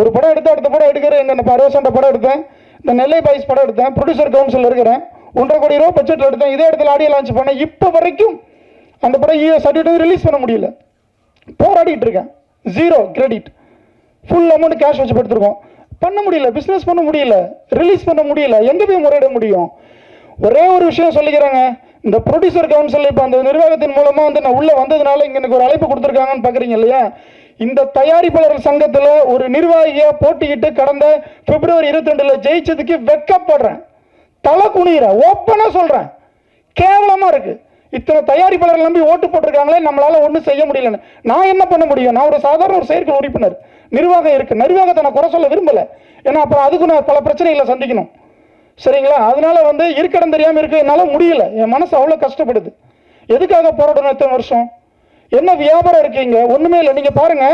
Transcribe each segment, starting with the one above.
ஒரு படம் எடுத்து அடுத்த படம் எடுக்கிறேன். இந்த பரவசண்ட படம் எடுத்தேன், இந்த நெல்லை பாய்ஸ் படம் எடுத்தேன், ப்ரொடியூசர் கவுன்சில் இருக்கிறேன், 1.5 கோடி ரூபா பட்ஜெட்டில் எடுத்தேன், இதே இடத்துல ஆடியோ லான்ச் பண்ணேன். இப்போ வரைக்கும் அந்த படம் சர்டிஃபிகேட் ரிலீஸ் பண்ண முடியல, போராடிட்டு இருக்கேன். 0 கிரெடிட், ஃபுல் அமௌண்ட் கேஷ் வச்சு படுத்துருக்கோம். பண்ண முடியல, பிஸ்னஸ் பண்ண முடியல, ரிலீஸ் பண்ண முடியல, எங்கே போய் முறையிட முடியும்? ஒரே ஒரு விஷயம் சொல்லிக்கிறாங்க, இந்த ப்ரொடியூசர் கவுன்சில் இப்போ அந்த நிர்வாகத்தின் மூலமாக வந்து நான் உள்ளே வந்ததுனால இங்கே எனக்கு ஒரு அழைப்பு கொடுத்துருக்காங்கன்னு பார்க்குறீங்க இல்லையா? இந்த தயாரிப்பாளர்கள் சங்கத்தில் ஒரு நிர்வாகியாக போட்டிக்கிட்டு கடந்த பிப்ரவரி 22 ஜெயிச்சதுக்கு வெக்கப்படுறேன், தலை குனிகிறேன், ஓப்பனாக சொல்கிறேன். கேவலமாக இருக்குது. இத்தனை தயாரிப்பாளர்கள் நம்பி ஓட்டு போட்டிருக்காங்களே, நம்மளால ஒன்றும் செய்ய முடியலன்னு. நான் என்ன பண்ண முடியும்? நான் ஒரு சாதாரண ஒரு செயற்கை உறுப்பினர், நிர்வாகம் இருக்கு, நிர்வாகத்தை நான் குறை சொல்ல விரும்பல. ஏன்னா அப்புறம் அதுக்கு நான் பல பிரச்சனைகளை சந்திக்கணும். சரிங்களா? அதனால வந்து இருக்கடம் தெரியாமல் இருக்க என்னால் முடியல. என் மனசு அவ்வளோ கஷ்டப்படுது. எதுக்காக போராடணும்? எத்தனை வருஷம் என்ன வியாபாரம் இருக்கீங்க? ஒன்றுமே இல்லை. நீங்கள் பாருங்க,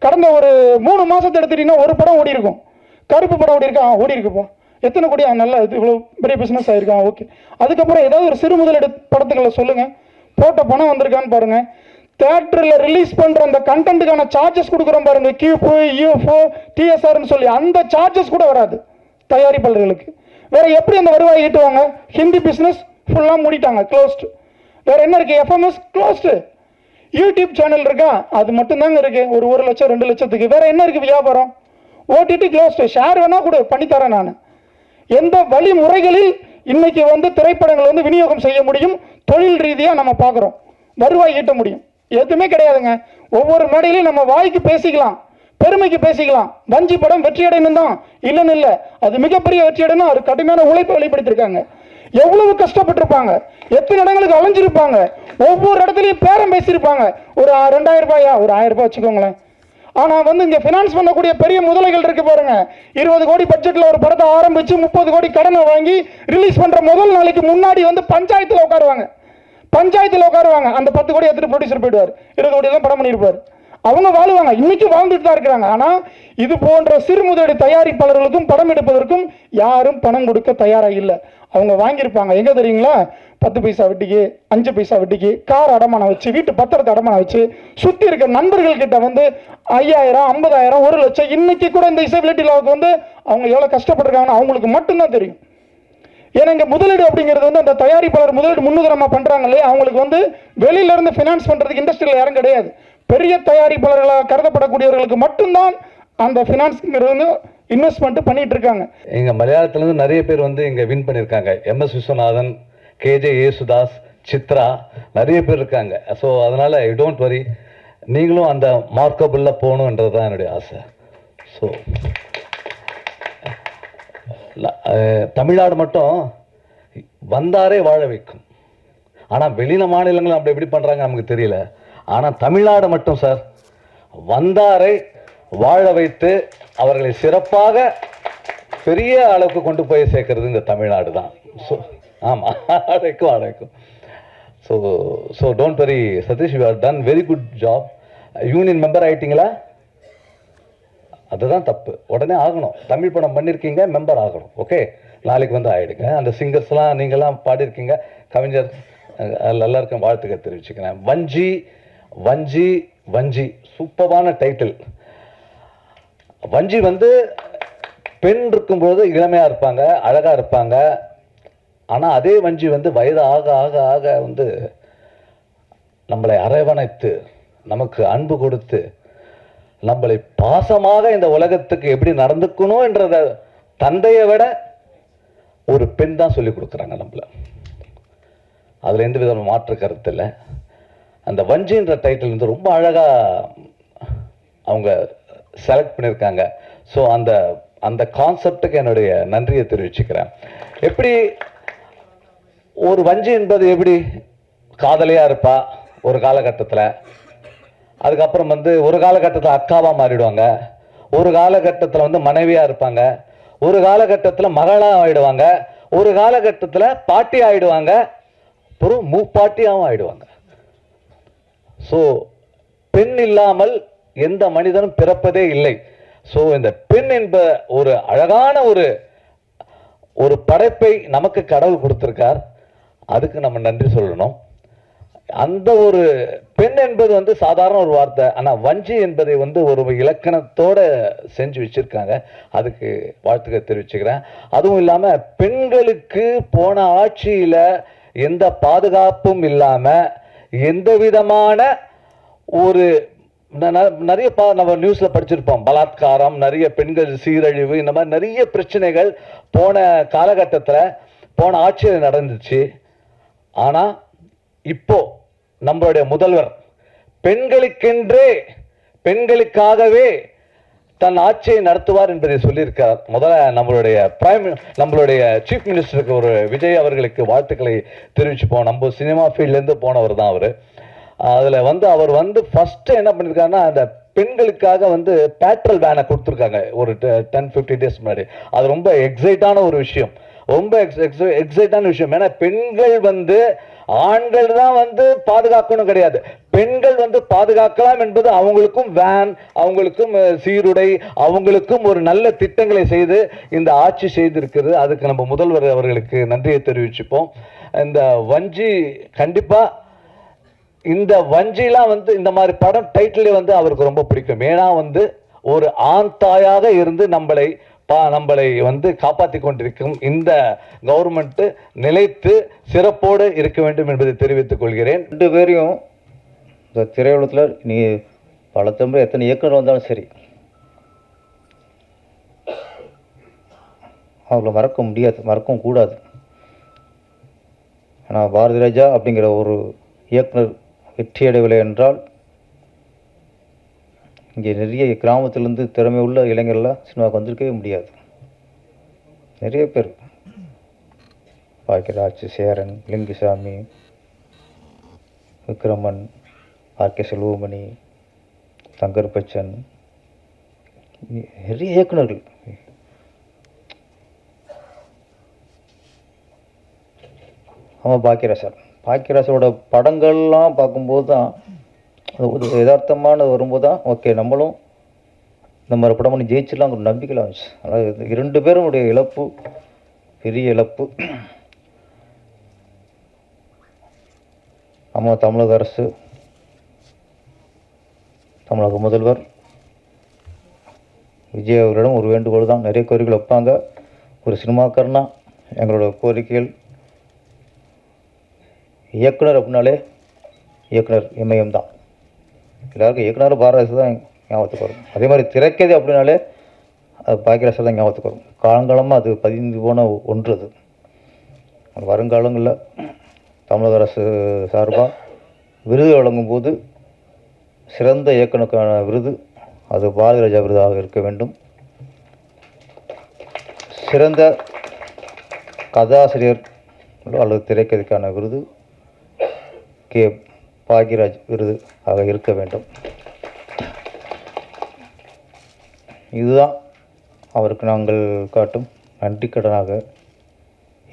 கடந்த ஒரு 3 மாசத்தை எடுத்துட்டீங்கன்னா ஒரு படம் ஓடி இருக்கும். கருப்பு படம் ஓடி இருக்கா? ஓடி இருக்குப்பா. எத்தனை கோடி? நல்லா, இது இவ்வளோ பெரிய பிஸ்னஸ் ஆயிருக்கான். ஓகே. அதுக்கப்புறம் ஏதாவது ஒரு சிறு முதலீடு படத்துக்களை சொல்லுங்க, போட்ட பணம் வந்திருக்கான்னு பாருங்க. தியேட்டரில் ரிலீஸ் பண்ற அந்த கண்டென்ட்டுக்கான சார்ஜஸ் கொடுக்குறோம் பாருங்க, கியூபோ, யூஎஃப்ஓ, டிஎஸ்ஆர்னு சொல்லி, அந்த சார்ஜஸ் கூட வராது தயாரிப்பாளர்களுக்கு. வேற எப்படி அந்த வருவாய் ஈட்டுவாங்க? ஹிந்தி பிசினஸ் ஃபுல்லாக மூடிட்டாங்க, க்ளோஸ்டு. வேற என்ன இருக்கு? FMS closed. யூடியூப் சேனல் இருக்கா? அது மட்டும்தாங்க இருக்கு, ஒரு 1 லட்சம் 2 லட்சத்துக்கு. வேற என்ன இருக்கு வியாபாரம்? OTT closed. ஷேர் வேணா கூட பண்ணித்தரேன் நான். எந்த வழிமுறைகளில் இன்னைக்கு வந்து திரைப்படங்கள் வந்து விநியோகம் செய்ய முடியும், தொழில் ரீதியாக நம்ம பார்க்குறோம், வருவாய் ஈட்ட முடியும்? எதுவுமே கிடையாதுங்க. ஒவ்வொரு மேடையிலையும் நம்ம வாய்க்கு பேசிக்கலாம், பெருமைக்கு பேசிக்கலாம். வஞ்சி படம் வெற்றி அடையணும் தான், இல்லைன்னு இல்லை, அது மிகப்பெரிய வெற்றி அடையணும். அது கடுமையான உழைப்பை வெளிப்படுத்திருக்காங்க. எவ்வளவு கஷ்டப்பட்டிருப்பாங்க, எத்தனை இடங்களுக்கு அலைஞ்சிருப்பாங்க, ஒவ்வொரு இடத்துலையும் பேரம் பேசியிருப்பாங்க. ஒரு 2000 ரூபாயா, ஒரு 1000 ரூபாய் வச்சுக்கோங்களேன். ஆனா வந்து இங்க பினான்ஸ் பண்ணக்கூடிய பெரிய முதலைகள் இருக்கு பாருங்க, 20 கோடி பட்ஜெட்ல ஒரு படத்தை ஆரம்பிச்சு 30 கோடி கடனை வாங்கி ரிலீஸ் பண்ற முதல் நாளைக்கு முன்னாடி வந்து பஞ்சாயத்துல உட்காருவாங்க. அந்த 10 கோடி எடுத்துட்டு ப்ரொடியூசர் போயிடுவார், 20 கோடி தான் படம் பண்ணியிருப்பார். அவங்க வாழுவாங்க, இன்னைக்கு வாழ்ந்துட்டு தான் இருக்கிறாங்க. ஆனா இது போன்ற சிறு முதலீடு தயாரிப்பாளர்களுக்கும் படம் எடுப்பதற்கும் யாரும் பணம் கொடுக்க தயாரா இல்லை. அவங்க வாங்கியிருப்பாங்க எங்க தெரியுங்களா? 10 பைசா வட்டிக்கு, 5 பைசா வட்டிக்கு, கார் அடமானம் வச்சு, வீட்டு பத்திரத்தை அடமானம் வச்சு, சுற்றி இருக்க நண்பர்கள் கிட்ட வந்து 5000, 50,000, 1 லட்சம். இன்னைக்கு கூட இந்த இசைபிலிட்டி லாவுக்கு வந்து அவங்க எவ்வளவு கஷ்டப்பட்டிருக்காங்கன்னு அவங்களுக்கு மட்டும்தான் தெரியும். ஏன்னா இங்க முதலீடு அப்படிங்கிறது வந்து அந்த தயாரிப்பாளர் முதலீடு முன்னுதாரணமா பண்றாங்க இல்லையா, அவங்களுக்கு வந்து வெளியில இருந்து பினான்ஸ் பண்றதுக்கு இண்டஸ்ட்ரியில் யாரும் கிடையாது. பெரிய தயாரிப்பாளர்களாக கருதப்படக்கூடியவர்களுக்கு மட்டும்தான் அந்த பினான்ஸ்ங்கிறது வந்து இன்வெஸ்ட்மெண்ட் பண்ணிட்டு இருக்காங்க. எங்க மலையாளத்துல இருந்து நிறைய பேர் வந்து இங்க வின் பண்ணிருக்காங்க. எம்எஸ் விஸ்வநாதன், கேஜே யேசுதாஸ், சித்ரா, நிறைய பேர் இருக்காங்க. ஸோ அதனால யூ டோன்ட் வரி, நீங்களும் அந்த மார்க்கபிள்ல போகணுன்றது தான் என்னுடைய ஆசை. ஸோ தமிழ்நாடு மட்டும் வந்தாரே வாழ வைக்கும். ஆனால் வெளியில மாநிலங்கள் அப்படி எப்படி பண்றாங்க நமக்கு தெரியல. ஆனால் தமிழ்நாடு மட்டும் சார் வந்தாரை வாழ வைத்து அவர்களை சிறப்பாக பெரிய அளவுக்கு கொண்டு போய் சேர்க்கறது இந்த தமிழ்நாடு தான். ஸோ ஆமாம், அழைக்கும். So don't worry Sathish, you have done very good job. Union member ஆயிட்டீங்களா? அதுதான் தப்பு, உடனே ஆகணும். தமிழ் படம் பண்ணியிருக்கீங்க, மெம்பர் ஆகணும். ஓகே, நாளைக்கு வந்து ஆயிடுங்க. அந்த சிங்கர்ஸ்லாம் நீங்கள்லாம் பாடியிருக்கீங்க, கவிஞர் எல்லாருக்கும் வாழ்த்துக்கள் தெரிவிச்சுக்கிறேன். வஞ்சி வஞ்சி வஞ்சி, சூப்பரான டைட்டில். வஞ்சி வந்து பெண் இருக்கும்போது இளமையா இருப்பாங்க, அழகா இருப்பாங்க. ஆனா அதே வஞ்சி வந்து வயது ஆக ஆக ஆக வந்து நம்மளை அரவணைத்து, நமக்கு அன்பு கொடுத்து, நம்மளை பாசமாக இந்த உலகத்துக்கு எப்படி நடந்துக்கணும் என்றத தந்தையை விட ஒரு பெண் தான் சொல்லி கொடுக்குறாங்க நம்மள. அதுல எந்த விதமான மாற்று கருத்து இல்லை. அந்த வஞ்சின்ற டைட்டில் வந்து ரொம்ப அழகா அவங்க செலக்ட் பண்ணியிருக்காங்க. ஸோ அந்த அந்த கான்செப்டுக்கு என்னுடைய நன்றியை தெரிவிச்சுக்கிறேன். எப்படி ஒரு வஞ்சி என்பது எப்படி காதலியா இருப்பா ஒரு காலகட்டத்தில், அதுக்கப்புறம் வந்து ஒரு காலகட்டத்தில் அக்காவா மாறிடுவாங்க, ஒரு காலகட்டத்தில் வந்து மனைவியா இருப்பாங்க, ஒரு காலகட்டத்தில் மகளா ஆயிடுவாங்க, ஒரு காலகட்டத்தில் பாட்டி ஆயிடுவாங்க, அப்புறம் மூப்பாட்டியாவும் ஆயிடுவாங்க. ஸோ பெண் இல்லாமல் எந்த மனிதனும் பிறப்பதே இல்லை. ஸோ இந்த பெண் என்ப ஒரு அழகான ஒரு படைப்பை நமக்கு கடவுள் கொடுத்திருக்கார். அதுக்கு நம்ம நன்றி சொல்லணும். அந்த ஒரு பெண் என்பது வந்து சாதாரண ஒரு வார்த்தை, ஆனால் வஞ்சி என்பதை வந்து ஒரு இலக்கணத்தோட செஞ்சு வச்சிருக்காங்க. அதுக்கு வாழ்த்துக்கள் தெரிவிச்சுக்கிறேன். அதுவும் இல்லாமல் பெண்களுக்கு போன ஆட்சியில் எந்த பாதுகாப்பும் இல்லாமல் எந்த விதமான ஒரு நிறைய நம்ம நியூஸ்ல படிச்சிருப்போம், பலாத்காரம், நிறைய பெண்கள் சீரழிவு, இந்த மாதிரி நிறைய பிரச்சனைகள் போன காலகட்டத்தில் போன ஆட்சியில் நடந்துச்சு. ஆனால் இப்போ நம்மளுடைய முதல்வர் பெண்களுக்கென்றே பெண்களுக்காகவே தன் ஆட்சியை நடத்துவார் என்பதை சொல்லியிருக்கிறார். முதல்ல நம்மளுடைய சீஃப் மினிஸ்டருக்கு ஒரு விஜய் அவர்களுக்கு வாழ்த்துக்களை தெரிவிச்சுப்போம். நம்ம சினிமா ஃபீல்ட்லேருந்து போனவர் தான் அவர். அதில் வந்து அவர் வந்து ஃபஸ்ட்டு என்ன பண்ணியிருக்காருன்னா, அந்த பெண்களுக்காக வந்து பேட்ரோல் வேனை கொடுத்துருக்காங்க ஒரு 10-15 டேஸ் முன்னாடி. அது ரொம்ப எக்ஸைட்டான ஒரு விஷயம், ரொம்ப எக்ஸைட்டான விஷயம். ஏன்னா பெண்கள் வந்து ஆண்கள் தான் வந்து பாதுகாக்கணும் கிடையாது, பெண்கள் வந்து பாதுகாக்கலாம் என்பது அவங்களுக்கும் வேன், அவங்களுக்கும் சீருடை, அவங்களுக்கும் ஒரு நல்ல திட்டங்களை செய்து இந்த ஆட்சி செய்திருக்கிறது. அதுக்கு நம்ம முதல்வர் அவர்களுக்கு நன்றியை தெரிவிச்சுப்போம். இந்த வஞ்சி கண்டிப்பாக இந்த வஞ்சிலாம் வந்து இந்த மாதிரி படம் டைட்டிலே வந்து அவருக்கு ரொம்ப பிடிக்கும். ஏன்னா வந்து ஒரு ஆண் தாயாக இருந்து நம்மளை வந்து காப்பாற்றி கொண்டிருக்கும் இந்த கவர்மெண்ட் நிலைத்து சிறப்போடு இருக்க வேண்டும் என்பதை தெரிவித்துக் கொள்கிறேன். 2 பேரையும் இந்த திரையுலகத்தில் நீ பல தம்பி எத்தனை இயக்குனர் வந்தாலும் சரி, அவங்கள மறக்க முடியாது, மறக்கவும் கூடாது. ஆனால் பாரதி ராஜா அப்படிங்கிற ஒரு இயக்குனர் வெற்றியடையவில்லை என்றால் இங்கே நிறைய கிராமத்திலேருந்து திறமை உள்ள இளைஞர்கள்லாம் சினிமாவுக்கு வந்திருக்கவே முடியாது. நிறைய பேர், பாக்கியராஜ், சேரன், லிங்குசாமி, விக்ரமன், ஆர்கே செல்வமணி, சங்கர் பச்சன், நிறைய இயக்குனர்கள். ஆமாம், பாக்கியராஜோட படங்கள்லாம் பார்க்கும்போது தான் அது யதார்த்தமான வரும்போது தான் ஓகே நம்மளும் இந்த மாதிரி படம் பண்ணி ஜெயிச்சிடலாம் ஒரு நம்பிக்கையில் வந்துச்சு. அதாவது 2 பேருடைய இழப்பு பெரிய இழப்பு. நம்ம தமிழக அரசு, தமிழக முதல்வர் விஜய் அவர்களிடம் ஒரு வேண்டுகோள் தான். நிறைய கோரிக்கைகள் வைப்பாங்க. ஒரு சினிமாக்காரனா எங்களோட கோரிக்கைகள், இயக்குனர் அப்படின்னாலே இயக்குனர் இமயம் தான். எல்லாருக்கும் இயக்குனர் பாரதி தான் ஞாபகத்துக்கு வரும். அதே மாதிரி திரைக்கதை அப்படின்னாலே அது பாக்கியராஜ் தான் ஞாபகத்துக்கு வரும். காலங்காலமாக அது பதிந்து போன ஒன்று. அது வருங்காலங்களில் தமிழக அரசு சார்பாக விருது வழங்கும்போது சிறந்த இயக்குனருக்கான விருது அது பாரதி ராஜா விருதாக இருக்க வேண்டும். சிறந்த கதாசிரியர் அல்லது திரைக்கதைக்கான விருது கே பாக்யராஜ் விருது ஆக இருக்க வேண்டும். இதுதான் அவருக்கு நாங்கள் காட்டும் நன்றி கடனாக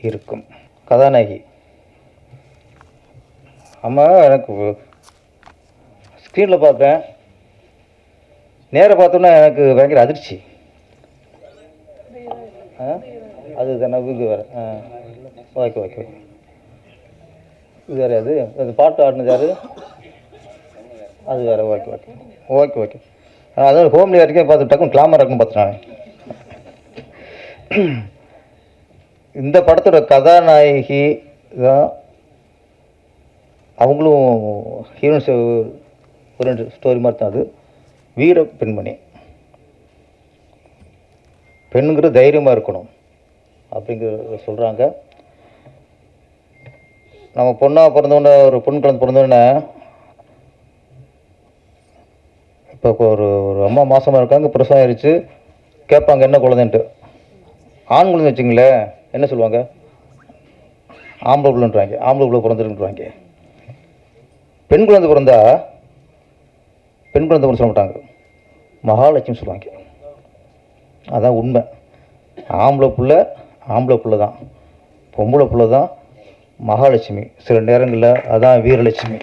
இருக்கும். கதாநாயகி அம்மா எனக்கு ஸ்க்ரீனில் பார்ப்பேன், நேராக பார்த்தோன்னா எனக்கு பயங்கர அதிர்ச்சி. அது தானே இது வேறு. ஓகே ஓகே ஓகே, இது வேறு. அது பாட்டு ஆடினது யார்? அது வேறு. Okay okay okay okay. அதாவது ஹோம்லியாக இருக்கேன் பார்த்து டக்குன்னு கிளாமர் இருக்குன்னு பார்த்து நான் இந்த படத்தோட கதாநாயகி தான். அவங்களும் ஹீரோயின்ஸ் ஒரு 2 ஸ்டோரி மாதிரி தான். அது வீர பெண்மணி. பெண்ணுங்கிறது தைரியமாக இருக்கணும் அப்படிங்கிற சொல்கிறாங்க. நம்ம பொண்ணாக பிறந்தோடனே, ஒரு பொண்ணு குழந்தை பிறந்தோடனே, இப்போ ஒரு அம்மா மாதமாக இருக்காங்க, பிரசவம் ஆயிடுச்சு, கேட்பாங்க என்ன குழந்தைன்ட்டு. ஆண் குழந்தை வச்சுங்களேன் என்ன சொல்லுவாங்க? ஆம்பளை பிள்ளைன்றாங்க, ஆம்பளை பிள்ளை பிறந்துருன்றாங்க. பெண் குழந்தை பிறந்தா பெண் குழந்தை சொல்ல மாட்டாங்க, மகாலட்சுமி சொல்லுவாங்க. அதான் உண்மை. ஆம்பளை பிள்ளை தான், பொம்பளை பிள்ளை தான் மகாலட்சுமி. சில நேரங்களில் அதான் வீரலட்சுமி.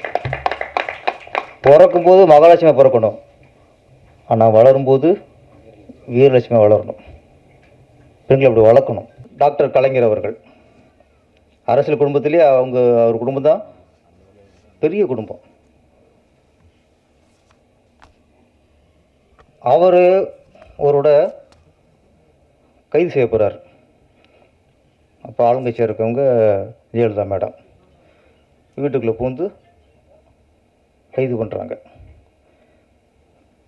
பிறக்கும்போது மகாலட்சுமி பிறக்கணும், ஆனால் வளரும்போது வீரலட்சுமி வளரணும். பெண்களை அப்படி வளர்க்கணும். டாக்டர் கலைஞர் அவர்கள் அரசியல் குடும்பத்திலே அவர் குடும்பம் தான் பெரிய குடும்பம். அவர் அவரோட கைது செய்ய போகிறார். அப்போ ஆளுங்கட்சியாக இருக்கவங்க ஜெயலலிதா மேடம் வீட்டுக்குள்ளே பூந்து கைது பண்ணுறாங்க.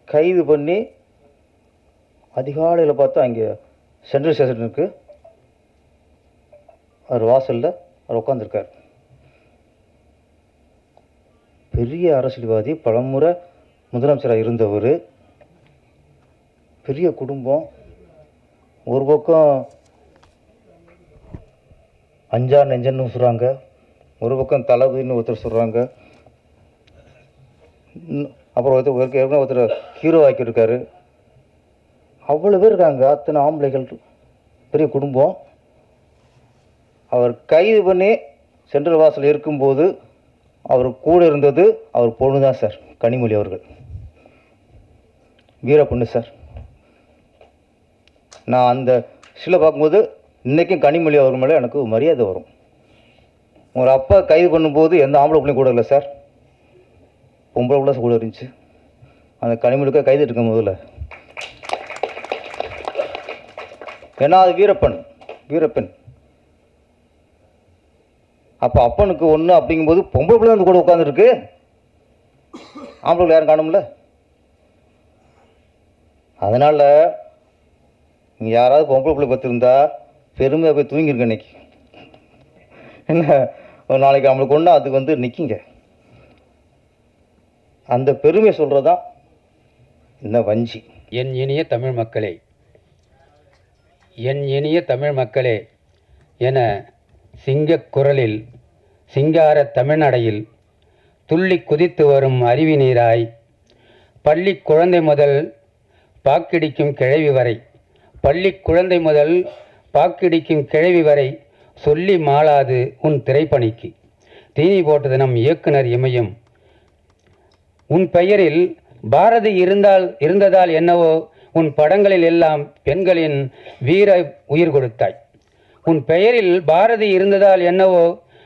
கைது பண்ணி அதிகாலையில் பார்த்தா அங்கே சென்ட்ரல் ஸ்டேஷனுக்கு அவர் வாசலில் அவர் உட்காந்துருக்கார். பெரிய அரசியல்வாதி, பலமுறை முதலமைச்சராக இருந்தவர், பெரிய குடும்பம். ஒரு பக்கம் அஞ்சா நெஞ்சன்னு சொல்கிறாங்க, ஒரு பக்கம் தளபதினு ஒருத்தர் சொல்கிறாங்க, அப்புறம் ஒருத்தர் ஹீரோ ஆக்கியிருக்காரு. அவ்வளோ பேர் இருக்காங்க, அத்தனை ஆம்பளைகள், பெரிய குடும்பம். அவர் கைது பண்ணி சென்ட்ரல் வாசல் இருக்கும்போது அவர் கூட இருந்தது அவர் பொண்ணு தான் சார், கனிமொழி அவர்கள், வீர பொண்ணு சார். நான் அந்த சில பார்க்கும்போது இன்றைக்கும் கனிமொழி அவர் மேலே எனக்கு மரியாதை வரும். ஒரு அப்பா கைது பண்ணும்போது எந்த ஆம்பளை பிள்ளையும் கூட இல்லை சார், பொம்பளை பிள்ளை கூட இருந்துச்சு. அந்த கனிமொழிக்காக கைது இருக்கும் போதில், ஏன்னா அது வீரப்பெண். அப்போ அப்பனுக்கு ஒன்று அப்படிங்கும்போது பொம்பளை பிள்ளை வந்து கூட உட்காந்துருக்கு, ஆம்பளை யாரும் காணும்ல. அதனால் நீங்கள் யாராவது பொம்பளை பிள்ளை பார்த்துருந்தா பெருமையாக போய் தூங்கிருக்க இன்னைக்கு. என்ன ஒரு நாளைக்கு அவங்களுக்கு ஒன்றா அதுக்கு வந்து நிற்கிங்க. அந்த பெருமை சொல்கிறதான் இந்த வஞ்சி. என் இனிய தமிழ் மக்களே, என் இனிய தமிழ் மக்களே என சிங்கக் குரலில் சிங்கார தமிழ்நடையில் துள்ளி குதித்து வரும் அருவி நீராய், பள்ளி குழந்தை முதல் பாக்கிடிக்கும் கிழவி வரை, பள்ளி குழந்தை முதல் பாக்கிடிக்கும் கிழவி வரை சொல்லி மாளாது உன் திரைப்பணிக்கு தீனி போட்டது நம் இயக்குனர் இமயம். உன் பெயரில் பாரதி இருந்ததால் என்னவோ உன் படங்களில் எல்லாம் பெண்களின் வீர உயிர் கொடுத்தாய். உன் பெயரில் பாரதி இருந்ததால் என்னவோ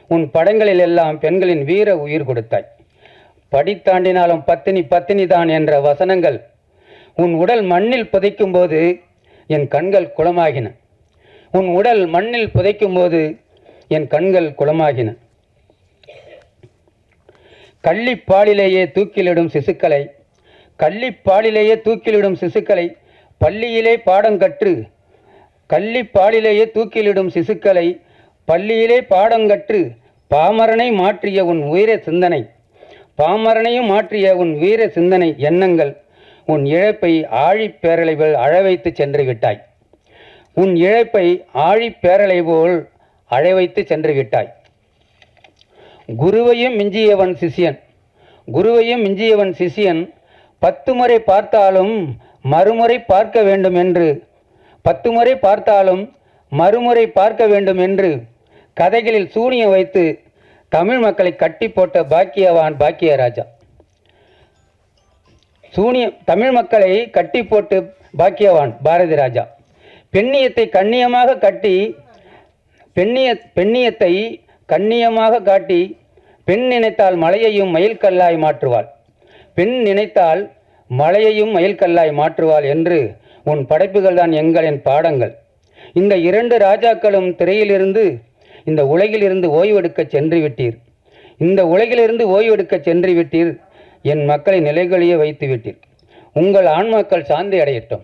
உன் படங்களில் எல்லாம் பெண்களின் வீர உயிர் கொடுத்தாய். படித்தாண்டினாலும் பத்தினி தான் என்ற வசனங்கள் உன் உடல் மண்ணில் புதைக்கும் போது என் கண்கள் குளமாகின. உன் உடல் மண்ணில் புதைக்கும் போது என் கண்கள் குளமாகின. கள்ளிப்பாலிலேயே தூக்கிலிடும் சிசுக்களை, கள்ளிப்பாலிலேயே தூக்கிலிடும் சிசுக்களை பள்ளியிலே பாடங்கற்று, கள்ளிப்பாலிலேயே தூக்கிலிடும் சிசுக்களை பள்ளியிலே பாடங்கற்று பாமரனை மாற்றிய உன் வீர சிந்தனை, பாமரனையும் மாற்றிய உன் வீர சிந்தனை எண்ணங்கள் உன் இழப்பை ஆழிப்பேரலை போல் அழவைத்து சென்று விட்டாய். உன் இழப்பை ஆழிப்பேரலை போல் அழவைத்து சென்று விட்டாய். குருவையும் மிஞ்சியவன் சிஷியன், குருவையும் மிஞ்சியவன் சிஷியன் 10 முறை பார்த்தாலும் மறுமுறை பார்க்க வேண்டும் என்று, 10 முறை பார்த்தாலும் மறுமுறை பார்க்க வேண்டும் என்று கதைகளில் சூனியம் வைத்து தமிழ் மக்களை கட்டி போட்ட பாக்கியவான் பாக்கியராஜா. தமிழ் மக்களை கட்டி போட்டு பாக்கியவான் பாரதி ராஜா. பெண்ணியத்தை கண்ணியமாக கட்டி, பெண்ணியத்தை கண்ணியமாக காட்டி, பெண் நினைத்தால் மலையையும் மயில்கல்லாய் மாற்றுவாள், பெண் நினைத்தால் மலையையும் மயில்கல்லாய் மாற்றுவாள் என்று உன் படைப்புகள் தான் எங்களின் பாடங்கள். இந்த 2 ராஜாக்களும் திரையிலிருந்து இந்த உலகிலிருந்து ஓய்வெடுக்க சென்று விட்டீர். இந்த உலகிலிருந்து ஓய்வெடுக்க சென்று விட்டீர். என் மக்களை நிலைகொழிய வைத்து விட்டீர். உங்கள் ஆன்மாக்கள் சாந்தி அடையட்டும்.